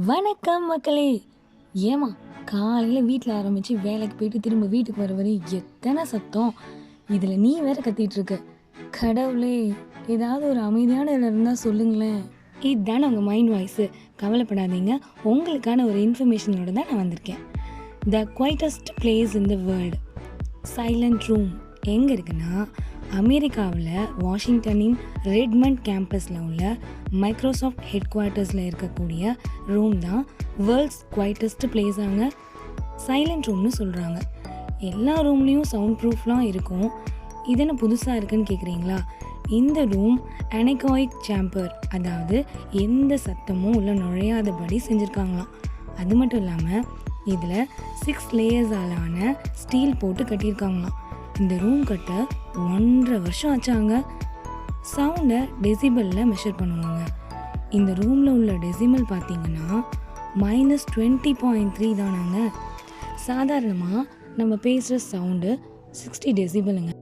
வணக்கம் மக்களே. ஏமா காலையில் வீட்டில் ஆரம்பித்து வேலைக்கு போயிட்டு திரும்ப வீட்டுக்கு வர வரையும் எத்தனை சத்தம். இதில் நீ வேற கத்திட்டு இருக்க. கடவுளே, ஏதாவது ஒரு அமைதியான இடம் இருந்தால் சொல்லுங்களேன். இதுதானே உங்கள் மைண்ட் வாய்ஸு. கவலைப்படாதீங்க, உங்களுக்கான ஒரு இன்ஃபர்மேஷனோட தான் நான் வந்திருக்கேன். The quietest place in the world silent room எங்கே இருக்குன்னா, அமெரிக்காவில் வாஷிங்டனின் ரெட்மண்ட் கேம்பஸில் உள்ள மைக்ரோசாஃப்ட் ஹெட் குவார்ட்டர்ஸில் இருக்கக்கூடிய ரூம் தான் வேர்ல்ட்ஸ் குவைட்டஸ்ட் பிளேஸாங்க சைலண்ட் ரூம்னு சொல்கிறாங்க. எல்லா ரூம்லேயும் சவுண்ட் ப்ரூஃப்லாம் இருக்கும். இது என்ன புதுசாக இருக்குன்னு கேட்குறீங்களா? இந்த ரூம் அனெகாயிக் சேம்பர், அதாவது எந்த சத்தமும் உள்ள நுழையாதபடி செஞ்சுருக்காங்களாம். அது மட்டும் இல்லாமல் இதில் 6 லேயர்ஸாலான ஸ்டீல் போட்டு கட்டியிருக்காங்களாம். இந்த ரூம் கட்ட 1.5 வருஷம் ஆச்சாங்க. சவுண்டை டெசிபலில் மெஷர் பண்ணுவாங்க. இந்த ரூமில் உள்ள டெசிமல் பார்த்தீங்கன்னா -20.3 தானாங்க. சாதாரணமாக நம்ம பேசுகிற சவுண்டு 60 டெசிபலுங்க.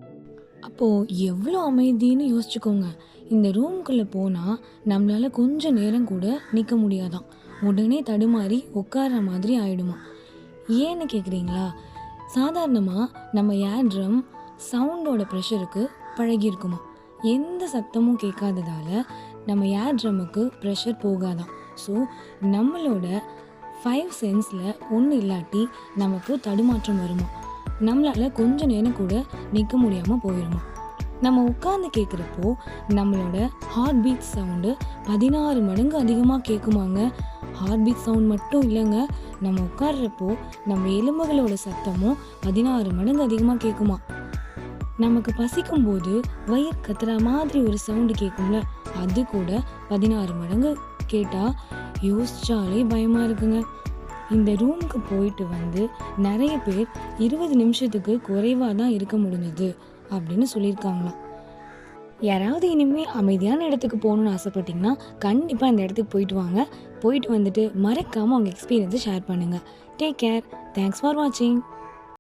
அப்போது எவ்வளோ அமைதின்னு யோசிச்சுக்கோங்க. இந்த ரூம்குள்ளே போனால் நம்மளால் கொஞ்சம் நேரம் கூட நிற்க முடியாதான். உடனே தடுமாறி உட்கார்ற மாதிரி ஆகிடுமா. ஏன்னு கேட்குறீங்களா? சாதாரணமாக நம்ம ஏர் ட்ரம் சவுண்டோட ப்ரெஷருக்கு பழகியிருக்குமா. எந்த சத்தமும் கேட்காததால் நம்ம ஏர் ட்ரம்முக்கு ப்ரெஷர் போகாதான். ஸோ நம்மளோட 5 சென்ஸில் ஒன்று இல்லாட்டி நமக்கு தடுமாற்றம் வருமா. நம்மளால் கொஞ்சம் நேரம் கூட நிற்க முடியாமல் போயிடுமா. நம்ம உட்காந்து கேட்குறப்போ நம்மளோட ஹார்ட் பீட் சவுண்டு 16 மடங்கு அதிகமாக கேட்குமாங்க. ஹார்ட் பீட் சவுண்ட் மட்டும் இல்லைங்க, நம்ம உட்கார்றப்போ நம்ம எலும்புகளோட சத்தமும் 16 மடங்கு அதிகமாக கேட்குமா. நமக்கு பசிக்கும் போது வயிறு கத்துற மாதிரி ஒரு சவுண்டு கேட்கும்ல, அது கூட 16 மடங்கு கேட்டால் யோசிச்சாலே பயமாக இருக்குங்க. இந்த ரூமுக்கு போயிட்டு வந்து நிறைய பேர் 20 நிமிஷத்துக்கு குறைவாக தான் இருக்க முடிஞ்சது அப்படின்னு சொல்லியிருக்காங்களாம். யாராவது இனிமேல் அமைதியான இடத்துக்கு போகணுன்னு ஆசைப்பட்டிங்கன்னா கண்டிப்பாக இந்த இடத்துக்கு போயிட்டு வாங்க. போயிட்டு வந்துட்டு மறக்காமல் உங்கள் எக்ஸ்பீரியன்ஸை ஷேர் பண்ணுங்கள். Take care. தேங்க்ஸ் ஃபார் வாட்சிங்.